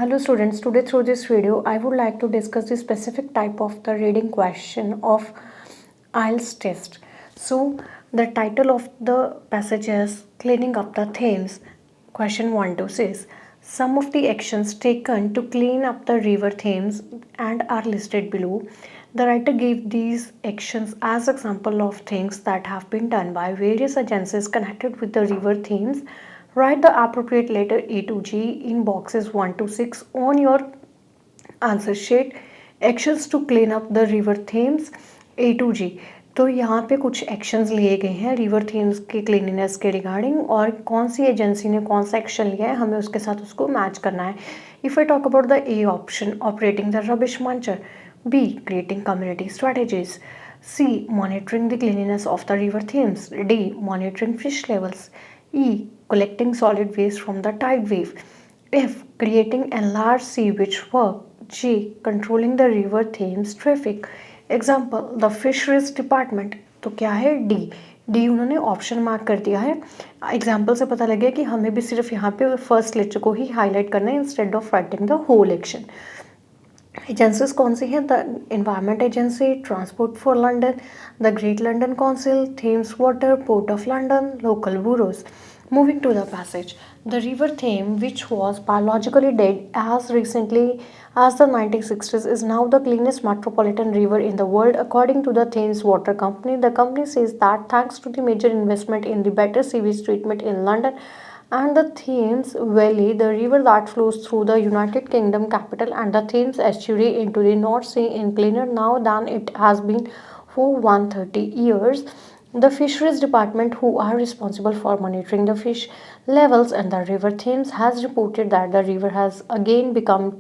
Hello students, today through this video I would like to discuss the specific type of the reading question of IELTS test. So the title of the passage is Cleaning Up the Thames. Question 1 to says some of the actions taken to clean up the river Thames and are listed below. The writer gave these actions as example of things that have been done by various agencies connected with the river Thames. Write the appropriate letter A to G in boxes 1 to 6 on your answer sheet. Actions to clean up the river Thames A to G. तो यहाँ पे कुछ actions लिए गए हैं river Thames की cleanliness के regarding और कौन सी एजेंसी ने कौन सा एक्शन लिया है हमें उसके साथ उसको मैच करना है. If I talk about the A option, operating the rubbish muncher. B, creating community strategies. C, monitoring the cleanliness of the river Thames. D, monitoring fish levels. E, collecting solid waste from the tide wave. F, creating enlarged sewage work. G, controlling the river Thames traffic. Example, the fisheries department. तो क्या है D. D उन्होंने option mark कर दिया है. Example से पता लगे कि हमें भी सिर्फ यहाँ पे फर्स्ट लेटर को ही हाईलाइट करना है instead of writing the whole action. Agencies कौन सी हैं? The Environment Agency, Transport for London, the Great London Council, Thames Water, Port of London, local bureaus. Moving to the passage, the river Thames, which was biologically dead as recently as the 1960s, is now the cleanest metropolitan river in the world, according to the Thames Water Company. The company says that thanks to the major investment in the better sewage treatment in London and the Thames Valley, the river that flows through the United Kingdom capital and the Thames estuary into the North Sea, is cleaner now than it has been for 130 years. The fisheries department, who are responsible for monitoring the fish levels in the river Thames, has reported that the river has again become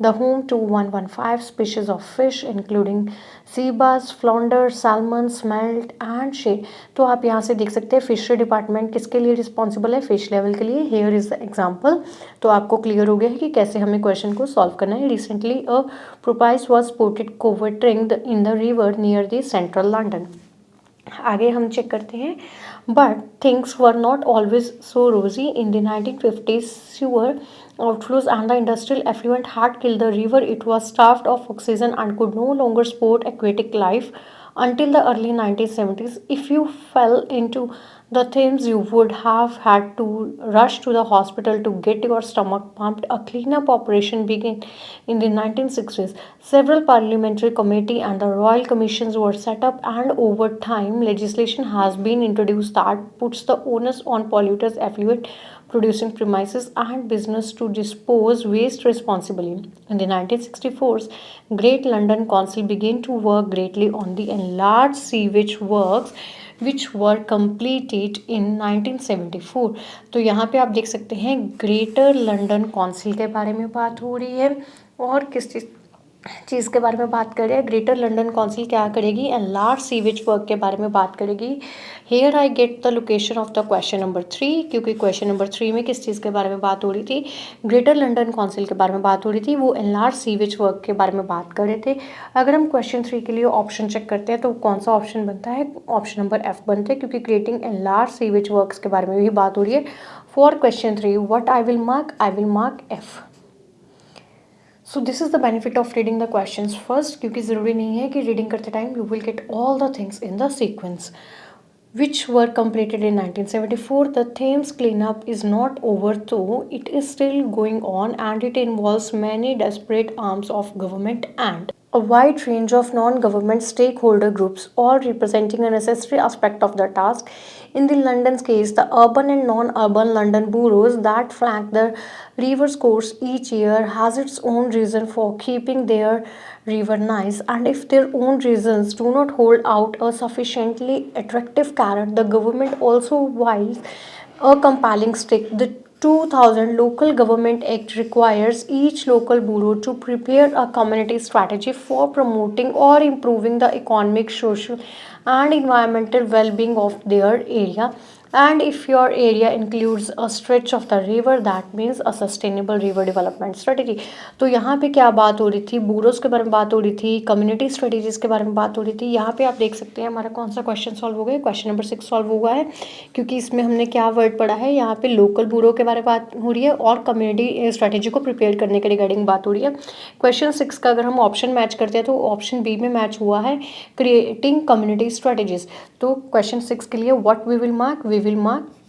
the home to 115 species of fish, including sea bass, flounder, salmon, smelt and shad. तो आप यहाँ से देख सकते हैं fishery department किसके लिए responsible है? फिश लेवल के लिए. Here is the example. तो आपको क्लियर हो गया है कि कैसे हमें क्वेश्चन को सॉल्व करना है. Recently a porpoise was spotted cavorting in the river near the central London. आगे हम चेक करते हैं. But things were not always so rosy. In the 1950s sewer outflows and the industrial effluent had killed the river. It was starved of oxygen and could no longer support aquatic life until the early 1970s. If you fell into the Thames, you would have had to rush to the hospital to get your stomach pumped. A cleanup operation began in the 1960s. Several parliamentary committees and the royal commissions were set up, and over time, legislation has been introduced that puts the onus on polluters, effluent producing premises and business to dispose waste responsibly. In the 1964s, Great London Council began to work greatly on the enlarged sewage works which were completed in 1974. तो यहाँ पे आप देख सकते हैं greater London council के बारे में बात हो रही है और किस चीज़ के बारे में बात कर रहे हैं. ग्रेटर लंदन काउंसिल क्या करेगी? एनलार्ज सीवेज वर्क के बारे में बात करेगी. Here I get the location of the question number 3, क्योंकि क्वेश्चन नंबर 3 में किस चीज़ के बारे में बात हो रही थी? ग्रेटर लंदन काउंसिल के बारे में बात हो रही थी. वो एनलार्ज सीवेज वर्क के बारे में बात कर रहे थे. अगर हम क्वेश्चन 3 के लिए ऑप्शन चेक करते हैं तो कौन सा ऑप्शन बनता है? ऑप्शन नंबर F बनता है, क्योंकि क्रिएटिंग एनलार्ज सीवेज वर्क्स के बारे में भी बात हो रही है. For question 3 what I will mark F. So this is the benefit of reading the questions first, क्योंकि ज़रूरी नहीं है कि रीडिंग करते time you will get all the things in the sequence. Which were completed in 1974. The Thames cleanup is not over though. It is still going on and it involves many disparate arms of government and a wide range of non-government stakeholder groups, all representing a necessary aspect of the task. In the London's case, the urban and non-urban London boroughs that flank the river's course each year has its own reason for keeping their river nice, and if their own reasons do not hold out a sufficiently attractive carrot, the government also wields a compelling stick. The 2000 Local Government Act requires each local borough to prepare a community strategy for promoting or improving the economic, social, and environmental well being of their area. and if your area includes a stretch of the river that means a sustainable river development strategy। तो यहाँ पे क्या बात हो रही थी, बूरोस के बारे में बात हो रही थी, कम्युनिटी स्ट्रेटेजीज के बारे में बात हो रही थी। यहाँ पे आप देख सकते हैं हमारा कौन सा क्वेश्चन सॉल्व हो गया, क्वेश्चन नंबर 6 सॉल्व हुआ है, क्योंकि इसमें हमने क्या वर्ड पढ़ा है, यहाँ पे लोकल बूरो के बारे में बात हो रही है और कम्युनिटी स्ट्रेटेजी को प्रिपेयर करने के रिगार्डिंग बात हो रही है। क्वेश्चन 6 का अगर हम ऑप्शन मैच करते हैं तो ऑप्शन बी में मैच हुआ है, क्रिएटिंग कम्युनिटी स्ट्रेटेजीज। तो क्वेश्चन 6 के लिए what we will mark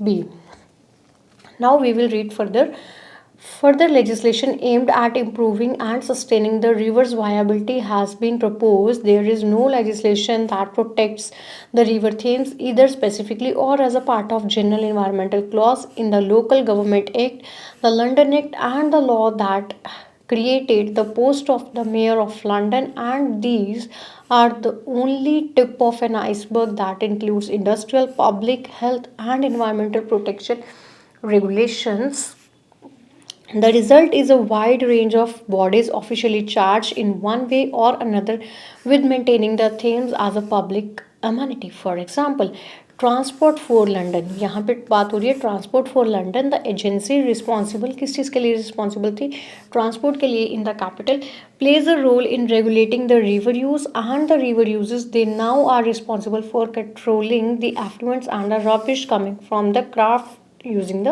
B. Now we will read further. Further legislation aimed at improving and sustaining the river's viability has been proposed. There is no legislation that protects the river Thames either specifically or as a part of general environmental clause in the Local Government Act, the London Act, and the law that created the post of the Mayor of London, and these are the only tip of an iceberg that includes industrial, public health, and environmental protection regulations. The result is a wide range of bodies officially charged in one way or another with maintaining the Thames as a public amenity. For example, Transport for London, यहाँ पे बात हो रही है Transport for London, the agency responsible किस चीज़ के लिए रिस्पॉन्सिबल थी, ट्रांसपोर्ट के लिए in the capital, plays a role in regulating the river use and the river uses, they now are responsible for controlling the effluents and the rubbish coming from the craft using the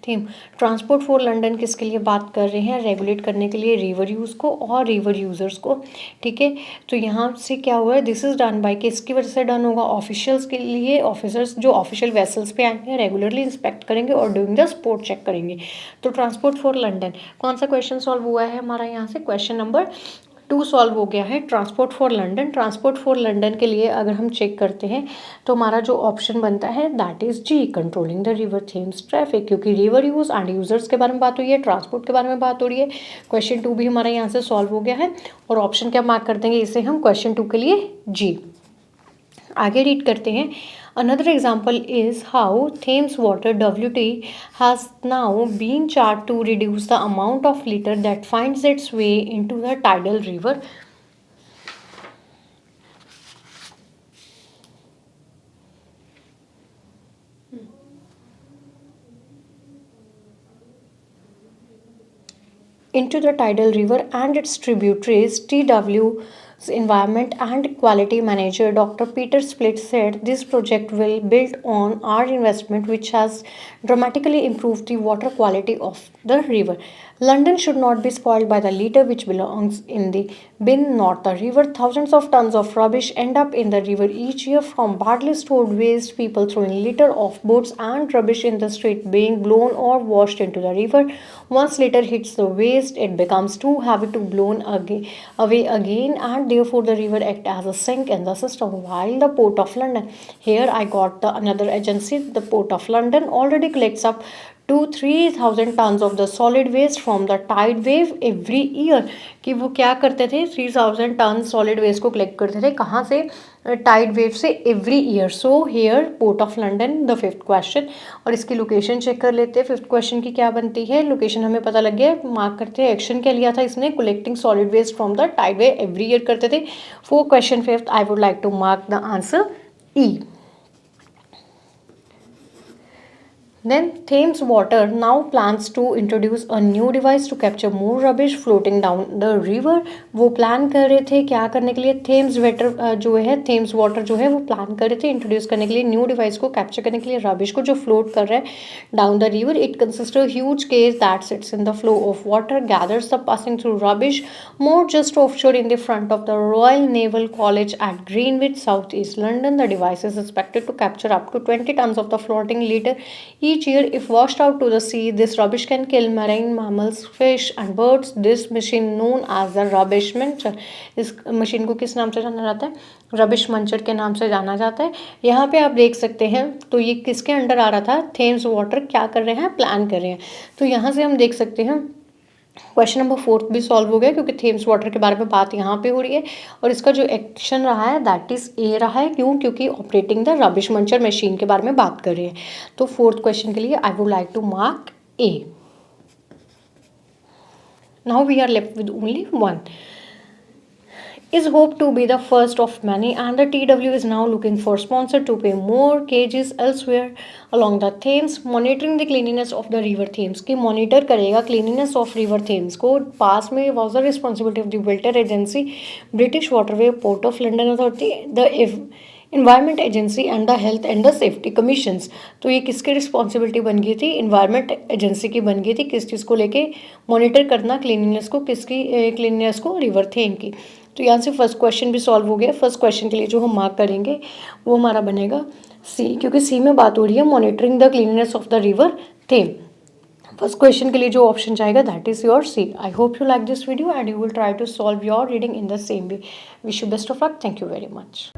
Thames. Transport for London किसके लिए बात कर रहे हैं, regulate करने के लिए river use को और रिवर यूज़र्स को, ठीक है। तो यहाँ से क्या हुआ है, दिस इज़ डन बाय, किसकी वजह से डन होगा, ऑफिशियल्स के लिए, ऑफिसर्स जो ऑफिशियल वेसल्स पे आएंगे, रेगुलरली इंस्पेक्ट करेंगे और डूइंग द स्पोर्ट चेक करेंगे। तो ट्रांसपोर्ट फॉर लंडन, कौन सा क्वेश्चन सॉल्व हुआ है हमारा, यहाँ से क्वेश्चन नंबर 2 सॉल्व हो गया है, Transport for London. Transport for London के लिए अगर हम चेक करते हैं तो हमारा जो ऑप्शन बनता है that is G, controlling the river Thames traffic, क्योंकि रिवर यूज एंड यूजर्स के बारे में बात हुई है, ट्रांसपोर्ट के बारे में बात हो रही है। क्वेश्चन 2 भी हमारा यहाँ से सॉल्व हो गया है और ऑप्शन क्या मार्क कर देंगे इसे हम, क्वेश्चन 2 के लिए जी। आगे रीड करते हैं। Another example is how Thames Water WT has now been charged to reduce the amount of litter that finds its way into the tidal river. Into the tidal river and its tributaries. TW's Environment and Quality Manager Dr. Peter Split said this project will build on our investment, which has dramatically improved the water quality of the river. London should not be spoiled by the litter which belongs in the bin, not the river. Thousands of tons of rubbish end up in the river each year, from badly stored waste, people throwing litter off boats, and rubbish in the street being blown or washed into the river. Once litter hits the waste, it becomes too heavy to blown away again, and therefore the river acts as a sink in the system. While the Port of London, here I got the another agency, the Port of London already collects up to 3000 tons of the solid waste from the tide wave every year। कि वो क्या करते थे, 3000 ton solid waste को collect करते थे, कहाँ से, टाइड वेव से, every year. So here port of London the 5th question, और इसकी लोकेशन चेक कर लेते हैं। 5th क्वेश्चन की क्या बनती है, लोकेशन हमें पता लग गया, मार्क करते हैं। एक्शन क्या लिया था इसने, collecting solid waste from the tide wave every year करते थे। For question 5th I would like to mark the answer E. Then Thames Water now plans to introduce a new device to capture more rubbish floating down the river। वो plan कर रहे थे क्या करने के लिए, थेम्स वाटर जो है, थेम्स वाटर जो है वो प्लान कर रहे थे इंट्रोड्यूस करने के लिए, न्यू डिवाइस को कैप्चर करने के लिए रबिश को जो फ्लोट कर रहा है down the river. It consist a huge case that sits in the flow of water, gathers the passing through rubbish more just offshore in the front of the Royal Naval College at Greenwich, South East London. The device is expected to capture up to 20 tons of the floating litter each year. If washed out to the sea, this rubbish can kill marine mammals, fish and birds. This machine known as the rubbish muncher, इस machine को किस नाम से जाना जाता है, rubbish Manchar के नाम से जाना जाता है। यहाँ पे आप देख सकते हैं तो ये किसके अंडर आ रहा था, थेम्स वाटर क्या कर रहे हैं, प्लान कर रहे हैं। तो यहाँ से हम देख सकते हैं क्वेश्चन नंबर 4 भी सॉल्व हो गया, क्योंकि थेम्स वाटर के बारे में बात यहाँ पे हो रही है और इसका जो एक्शन रहा है दैट इज ए रहा है। क्यों, क्योंकि operating the rubbish Manchar machine के बारे में बात कर रहे हैं। तो 4th क्वेश्चन के लिए I would like to mark A. Now we are left with only one. is hoped to be the first of many, and the TW is now looking for sponsor to pay more cages elsewhere along the Thames. Monitoring the cleanliness of the river Thames की monitor करेगा cleanliness of river Thames को. पास में was the responsibility of the Welter Agency, British Waterway, Port of London Authority, the environment agency and the health and the safety commissions. तो ये किसकी responsibility बन गई थी? इन्वायरमेंट एजेंसी की बन गई थी. किस चीज़ को लेके? मॉनिटर करना क्लीनिनेस को. किसकी क्लीनिनेस को? रिवर थेम की. तो यहाँ से फर्स्ट क्वेश्चन भी सॉल्व हो गया. फर्स्ट क्वेश्चन के लिए जो हम मार्क करेंगे वो हमारा बनेगा सी, क्योंकि सी में बात हो रही है monitoring the cleanliness of the river Thames. First question के लिए जो ऑप्शन जाएगा that is your C. I hope you like this video and you will try to solve your reading in the same way. Wish you best of luck. Thank you very much.